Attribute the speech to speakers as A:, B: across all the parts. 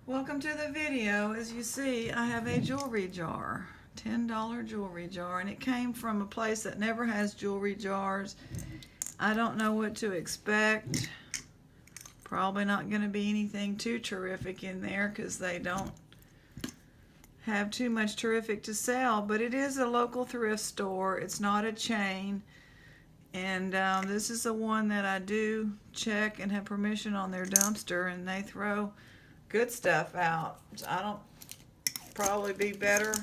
A: Welcome to the video. As you see, I have a jewelry jar, $10 jewelry jar, and it came from a place that never has jewelry jars. I don't know what to expect. Probably not going to be anything too terrific in there because they don't have too much terrific to sell, but it is a local thrift store. It's not a chain, and this is the one that I do check and have permission on their dumpster, and they throw good stuff out. I don't probably be better.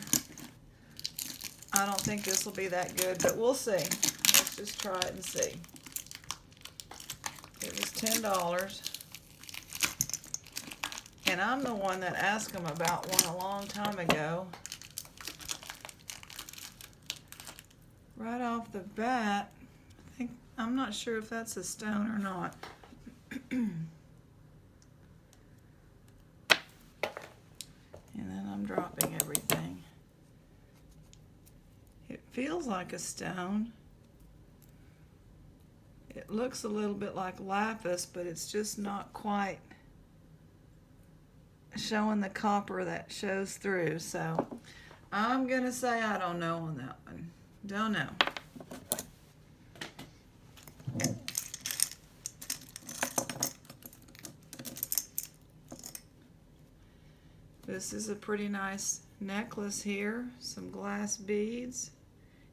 A: I don't think this will be that good, but we'll see. Let's just try it and see. It was $10. And I'm the one that asked them about one a long time ago. Right off the bat, I'm not sure if that's a stone or not. And then I'm dropping everything. It feels like a stone. It looks a little bit like lapis, but it's just not quite showing the copper that shows through. So I'm gonna say I don't know on that one. Don't know. This is a pretty nice necklace here, some glass beads,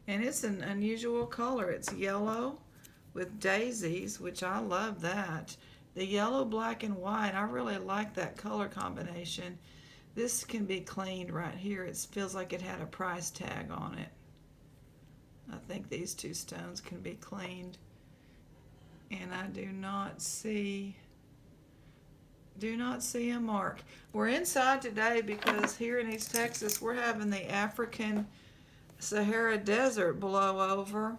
A: and it's an unusual color. It's yellow with daisies, which I love that. The yellow, black, and white, I really like that color combination. This can be cleaned right here. It feels like it had a price tag on it. I think these two stones can be cleaned, and I do not see a mark. We're inside today because here in East Texas we're having the African Sahara Desert blow over.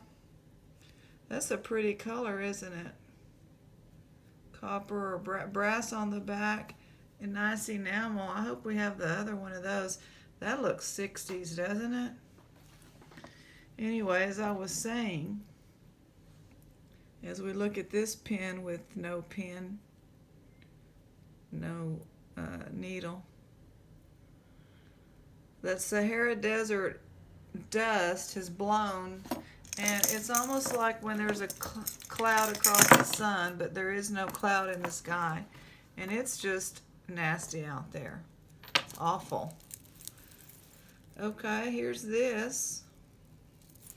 A: That's a pretty color, isn't it? Copper or brass on the back and nice enamel. I hope we have the other one of those. That looks 60s, doesn't it? Anyway, as I was saying, as we look at this pin with no pin, no needle, that Sahara Desert dust has blown, and it's almost like when there's a cloud across the sun, but there is no cloud in the sky, and it's just nasty out there. It's awful. Okay, here's this.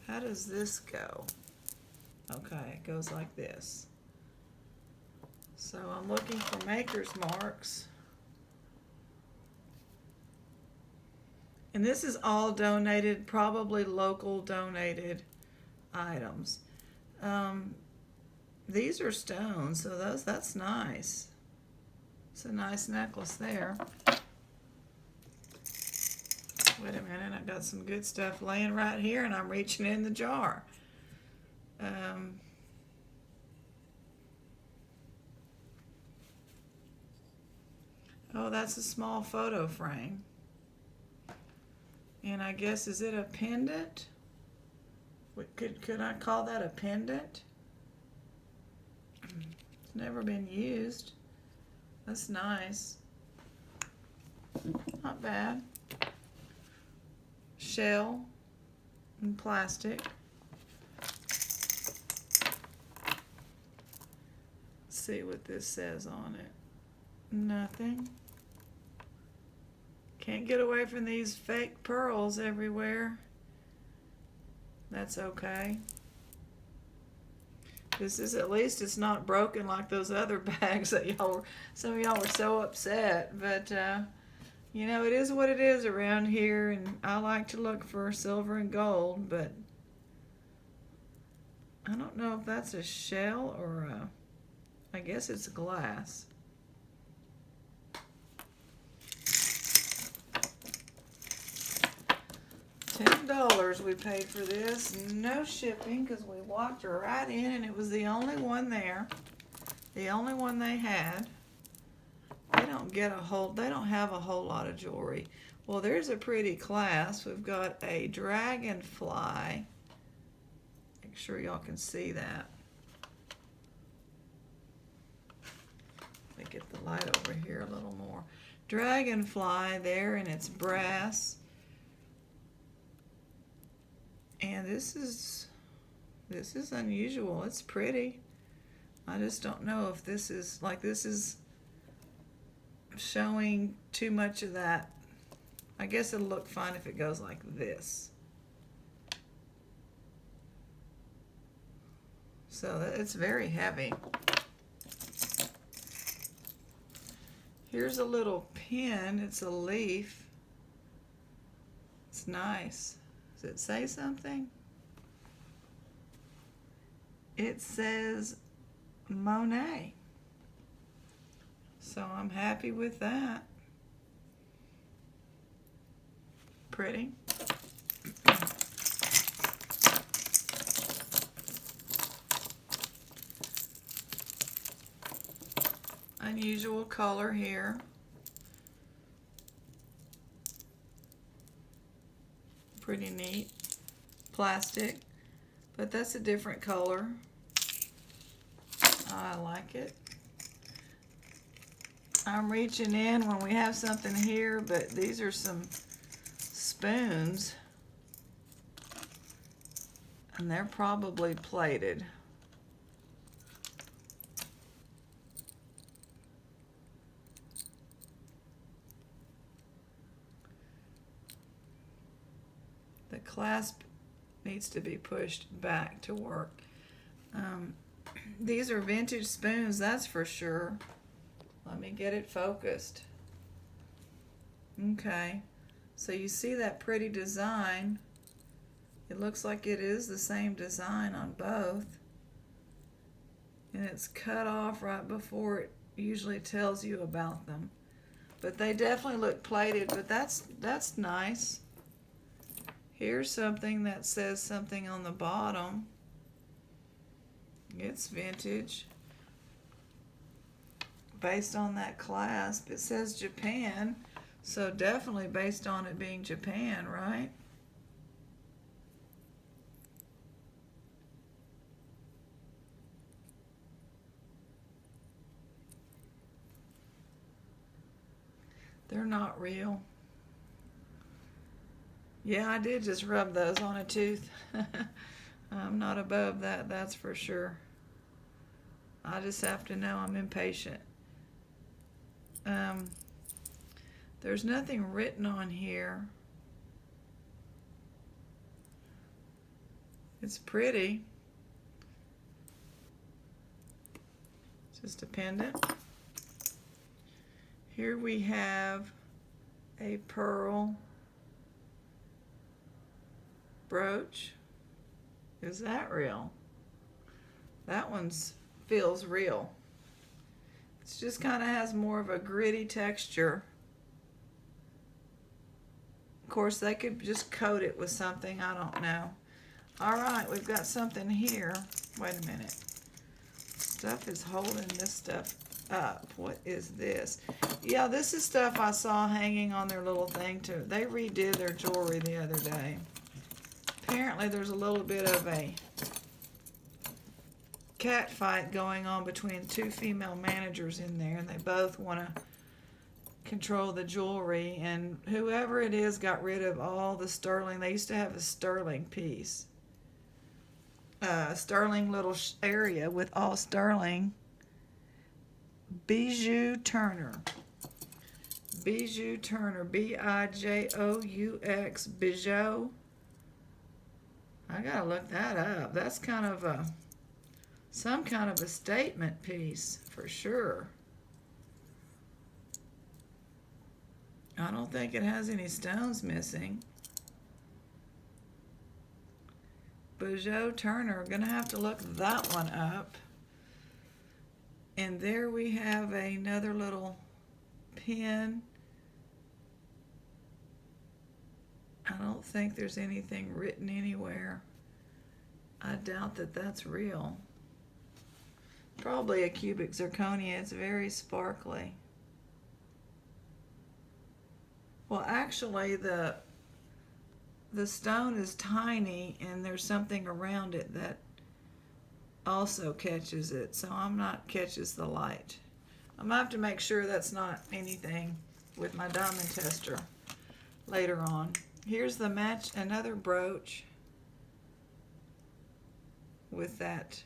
A: How does this go? Okay, it goes like this. So I'm looking for maker's marks. And this is all donated, probably local donated items. These are stones, so that's nice. It's a nice necklace there. Wait a minute, I got some good stuff laying right here and I'm reaching in the jar. Oh, that's a small photo frame. And I guess, is it a pendant? Could I call that a pendant? It's never been used. That's nice. Not bad. Shell and plastic. Let's see what this says on it. Nothing. Can't get away from these fake pearls everywhere. That's okay. This is, at least it's not broken like those other bags that some of y'all were so upset. But you know, it is what it is around here, and I like to look for silver and gold, but I don't know if that's a shell or I guess it's glass. $10 we paid for this, no shipping, because we walked right in and it was the only one there, the only one they had. They don't have a whole lot of jewelry. Well, there's a pretty clasp. We've got a dragonfly. Make sure y'all can see that. Let me get the light over here a little more. dragonfly there, and it's brass. And this is unusual. It's pretty. I just don't know if this is showing too much of that. I guess it'll look fun if it goes like this. So it's very heavy. Here's a little pin. It's a leaf. It's nice. Does it say something? It says Monet. So I'm happy with that. Pretty. Unusual color here. Pretty neat. Plastic, but that's a different color. I like it. I'm reaching in when we have something here, but these are some spoons, and they're probably plated. The clasp needs to be pushed back to work. These are vintage spoons, that's for sure. Let me get it focused. Okay, so you see that pretty design. It looks like it is the same design on both. And it's cut off right before it usually tells you about them. But they definitely look plated, but that's nice. Here's something that says something on the bottom. It's vintage. Based on that clasp, it says Japan, so definitely based on it being Japan, right? They're not real. Yeah, I did just rub those on a tooth. I'm not above that, that's for sure. I just have to know I'm impatient. There's nothing written on here. It's pretty. Just a pendant. Here we have a pearl brooch. Is that real? That one's feels real. It just kind of has more of a gritty texture. Of course, they could just coat it with something, I don't know. All right, we've got something here. Wait a minute. Stuff is holding this stuff up. What is this? Yeah, this is stuff I saw hanging on their little thing too. They redid their jewelry the other day. Apparently there's a little bit of a cat fight going on between two female managers in there, and they both want to control the jewelry, and whoever it is got rid of all the sterling. They used to have a sterling piece, sterling little area with all sterling. Bijou Turner, Bijou Turner, Bijous, Bijou. I gotta look that up. That's kind of a some kind of a statement piece for sure. I don't think it has any stones missing. Bijou Turner, gonna have to look that one up. And there we have another little pin. I don't think there's anything written anywhere. I doubt that that's real. Probably a cubic zirconia. It's very sparkly. Well, actually, the stone is tiny, and there's something around it that also catches it, so catches the light. I'm gonna have to make sure that's not anything with my diamond tester later on. Here's the match, another brooch with that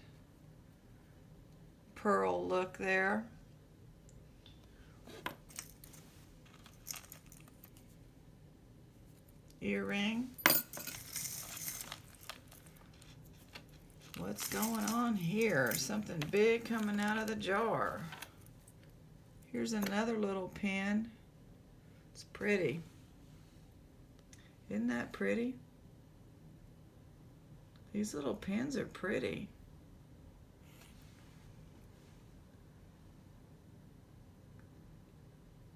A: pearl look there. Earring. What's going on here? Something big coming out of the jar. Here's another little pin. It's pretty. Isn't that pretty? These little pins are pretty.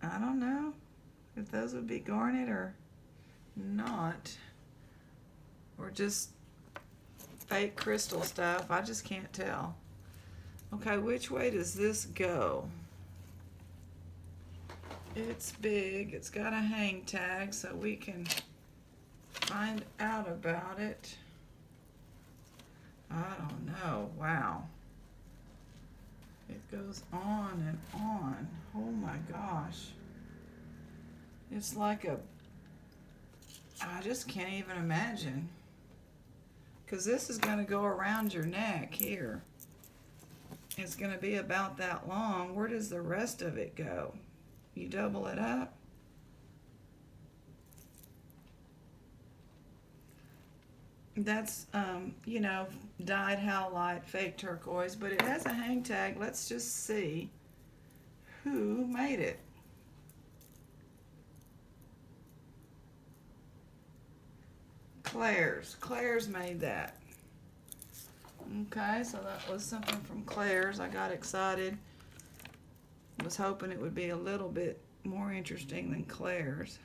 A: I don't know if those would be garnet or not, or just fake crystal stuff. I just can't tell. Okay, which way does this go? It's big. It's got a hang tag so we can find out about it. I don't know. Wow. It goes on and on. Oh my gosh. It's like I just can't even imagine. Because this is going to go around your neck here. It's going to be about that long. Where does the rest of it go? You double it up. That's, you know, dyed howlite, fake turquoise, but it has a hang tag. Let's just see who made it. Claire's made that. Okay, so that was something from Claire's. I got excited. Was hoping it would be a little bit more interesting than Claire's.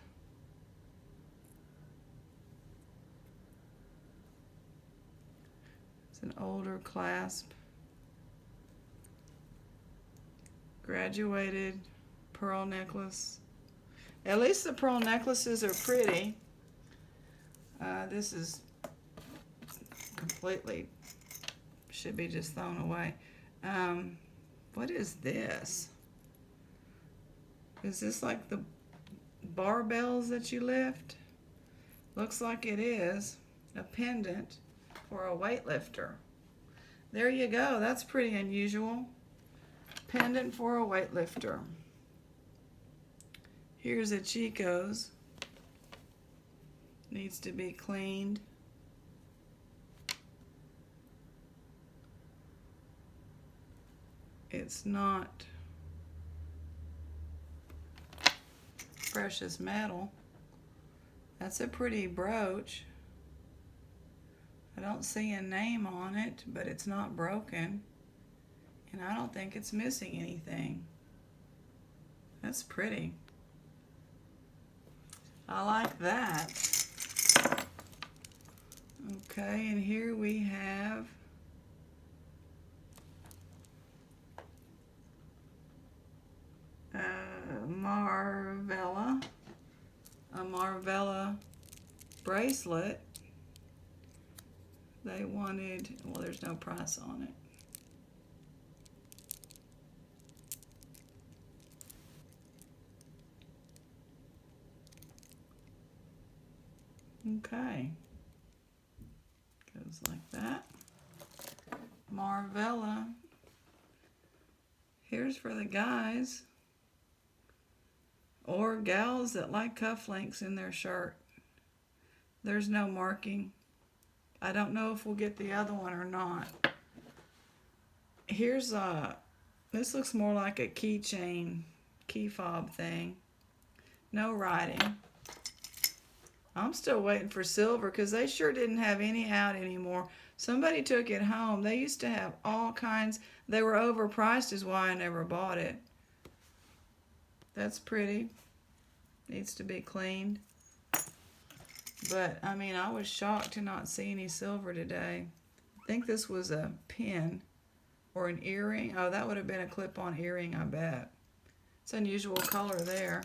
A: It's an older clasp. Graduated pearl necklace. At least the pearl necklaces are pretty. This is completely, should be just thrown away. What is this? Is this like the barbells that you lift? Looks like it is. A pendant for a weightlifter. There you go. That's pretty unusual. Pendant for a weightlifter. Here's a Chico's. Needs to be cleaned. It's not precious metal. That's a pretty brooch. I don't see a name on it, but it's not broken. And I don't think it's missing anything. That's pretty. I like that. Okay, and here we have a Marvella bracelet. They wanted, well, there's no price on it. Okay. Goes like that. Marvella. Here's for the guys or gals that like cufflinks in their shirt. There's no marking. I don't know if we'll get the other one or not. Here's this looks more like a keychain, key fob thing. No writing. I'm still waiting for silver because they sure didn't have any out anymore. Somebody took it home. They used to have all kinds. They were overpriced is why I never bought it. That's pretty. Needs to be cleaned. But, I mean, I was shocked to not see any silver today. I think this was a pin or an earring. Oh, that would have been a clip-on earring, I bet. It's unusual color there.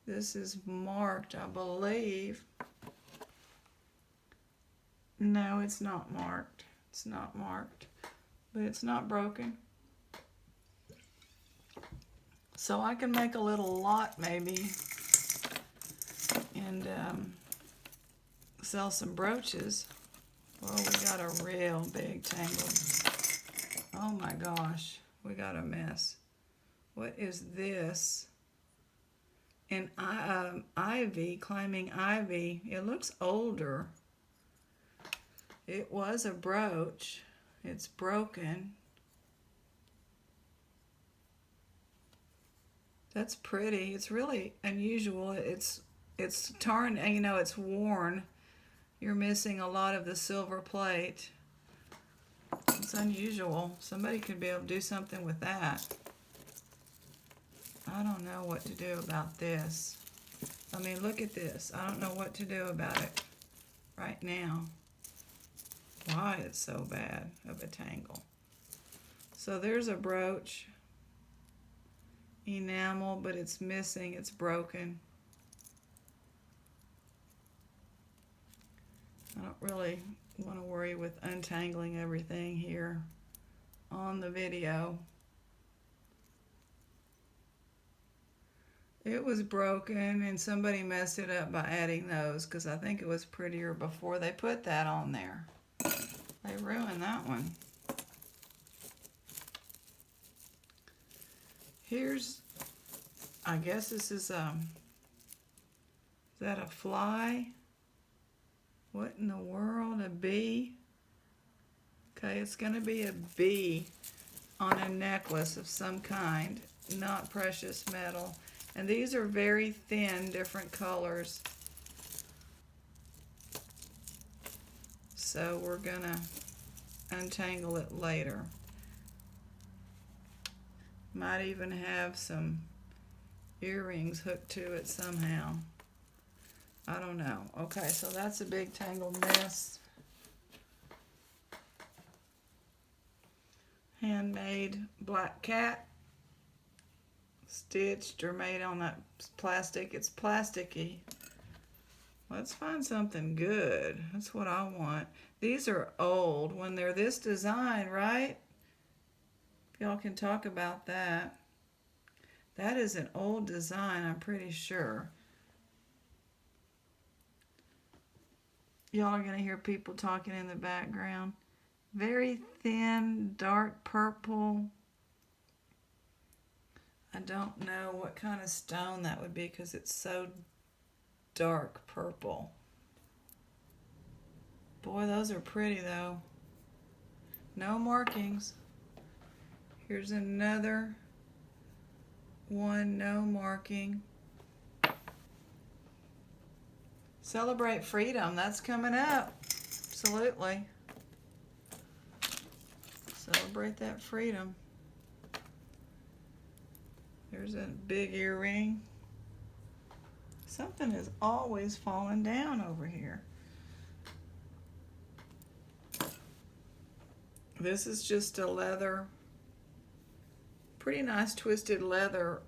A: This is marked, I believe. No, it's not marked. It's not marked. But it's not broken. So I can make a little lot maybe and sell some brooches. Well, we got a real big tangle. Oh my gosh, we got a mess. What is this? An ivy, climbing ivy. It looks older. It was a brooch. It's broken. That's pretty. It's really unusual. It's torn, you know, it's worn. You're missing a lot of the silver plate. It's unusual. Somebody could be able to do something with that. I don't know what to do about this. I mean, look at this. I don't know what to do about it right now. Why it's so bad of a tangle. So there's a brooch. Enamel, but it's missing. It's broken. I don't really want to worry with untangling everything here on the video. It was broken and somebody messed it up by adding those because I think it was prettier before they put that on there. They ruined that one. Here's, I guess this is that a fly? What in the world, a bee? Okay, it's gonna be a bee on a necklace of some kind, not precious metal. And these are very thin, different colors. So we're gonna untangle it later. Might even have some earrings hooked to it somehow. I don't know. Okay, so that's a big tangled mess. Handmade black cat. Stitched or made on that plastic. It's plasticky. Let's find something good. That's what I want. These are old when they're this design, right? Y'all can talk about that. That is an old design, I'm pretty sure. Y'all are going to hear people talking in the background. Very thin, dark purple. I don't know what kind of stone that would be because it's so dark purple. Boy, those are pretty though. No markings. Here's another one, no marking. Celebrate freedom, that's coming up. Absolutely. Celebrate that freedom. There's a big earring. Something is always falling down over here. This is just a leather, pretty nice twisted leather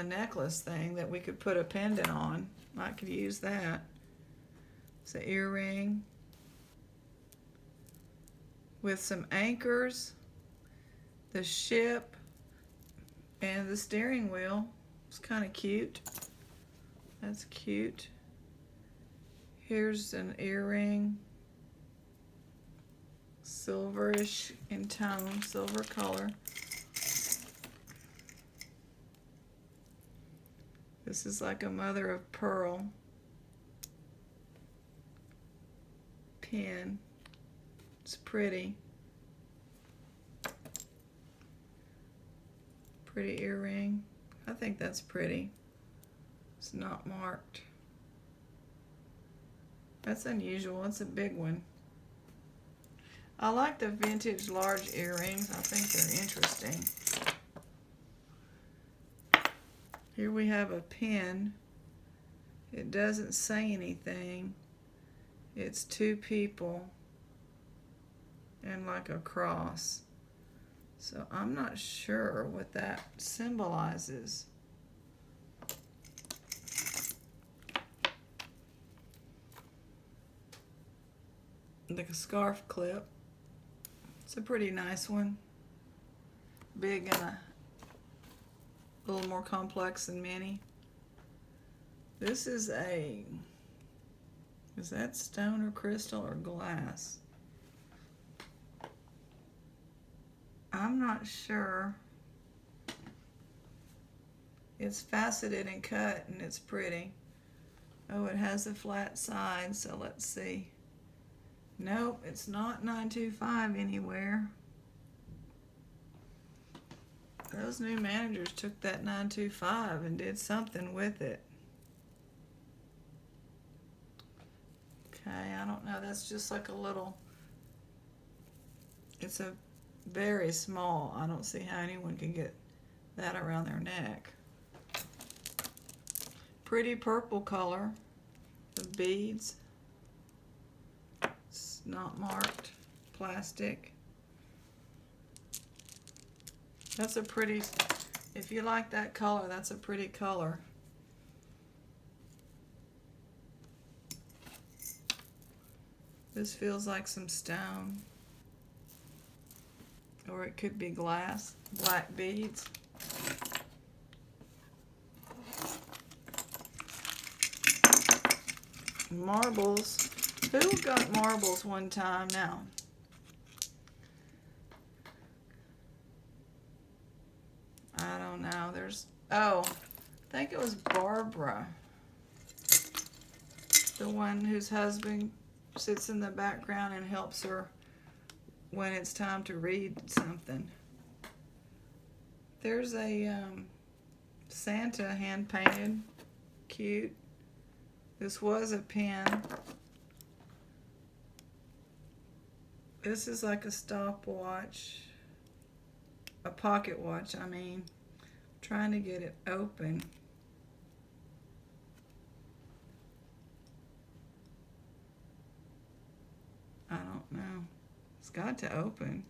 A: necklace thing that we could put a pendant on. I could use that. It's an earring with some anchors, the ship, and the steering wheel. It's kind of cute. That's cute. Here's an earring. Silverish in tone, silver color. This is like a mother of pearl pin. It's pretty. Pretty earring. I think that's pretty. It's not marked. That's unusual. It's a big one. I like the vintage large earrings. I think they're interesting. Here we have a pin. It doesn't say anything. It's two people and like a cross. So I'm not sure what that symbolizes. Like a scarf clip. It's a pretty nice one. Big and A little more complex than many. This is that stone or crystal or glass? I'm not sure. It's faceted and cut and it's pretty. Oh, it has a flat side, so let's see. Nope, it's not 925 anywhere. Those new managers took that 925 and did something with it. Okay, I don't know. That's just like a little, it's a very small. I don't see how anyone can get that around their neck. Pretty purple color. The beads. It's not marked. Plastic. That's a pretty, if you like that color, that's a pretty color. This feels like some stone. Or it could be glass. Black beads. Marbles. Who got marbles one time now? I don't know. I think it was Barbara. The one whose husband sits in the background and helps her when it's time to read something. There's a Santa hand painted. Cute. This was a pen. This is like a stopwatch. A pocket watch, I mean. Trying to get it open. I don't know. It's got to open.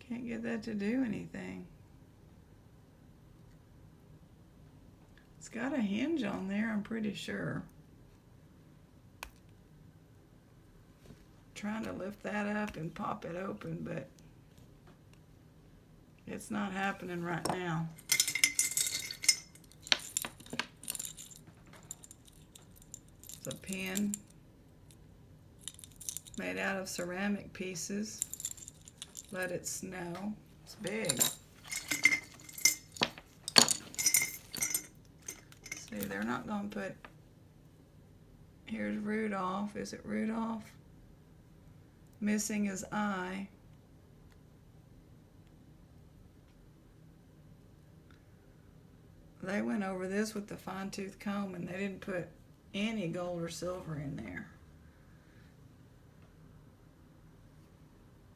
A: Can't get that to do anything. It's got a hinge on there, I'm pretty sure. Trying to lift that up and pop it open, but it's not happening right now. It's a pen made out of ceramic pieces. Let it snow. It's big. See, they're not going to put... Here's Rudolph. Is it Rudolph? Missing his eye. They went over this with the fine-tooth comb and they didn't put any gold or silver in there.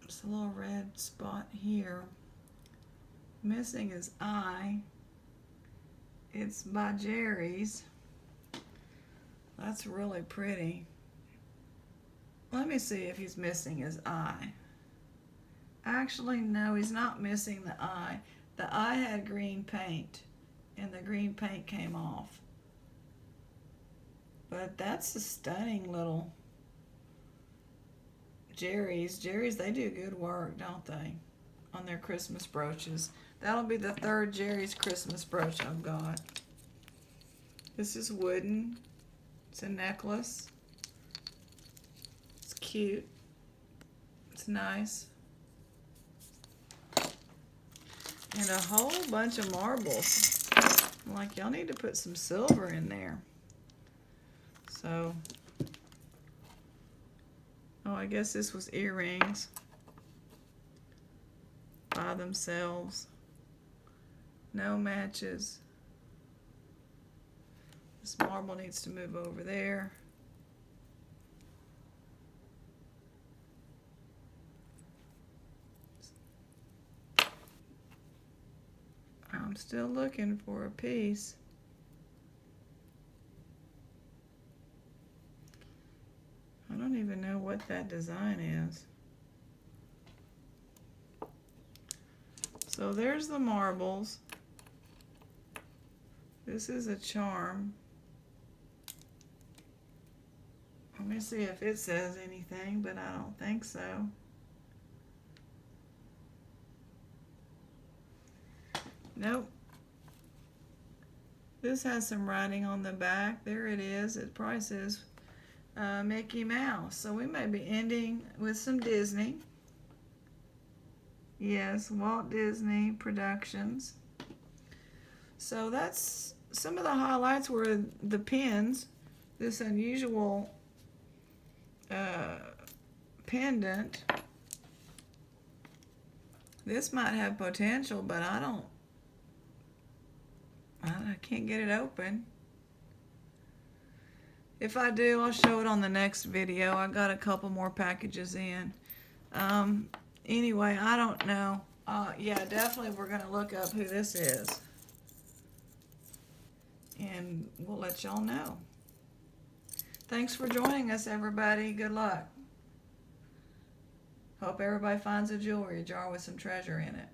A: Just a little red spot here. Missing his eye. It's by Jerry's. That's really pretty. Let me see if he's missing his eye. Actually, no, he's not missing the eye. The eye had green paint, and the green paint came off. But that's a stunning little Jerry's. Jerry's, they do good work, don't they? On their Christmas brooches. That'll be the third Jerry's Christmas brooch I've got. This is wooden. It's a necklace. It's cute. It's nice. And a whole bunch of marbles. I'm like, y'all need to put some silver in there. So, oh, I guess this was earrings by themselves. No matches. This marble needs to move over there. I'm still looking for a piece. I don't even know what that design is. So there's the marbles. This is a charm. Let me see if it says anything, but I don't think so. Nope. This has some writing on the back. There it is. It probably says Mickey Mouse. So we may be ending with some Disney. Yes, Walt Disney Productions. So that's some of the highlights were the pins. This unusual pendant. This might have potential, but I can't get it open. If I do, I'll show it on the next video. I got a couple more packages in. Anyway, I don't know. Yeah, definitely we're going to look up who this is. And we'll let y'all know. Thanks for joining us, everybody. Good luck. Hope everybody finds a jewelry jar with some treasure in it.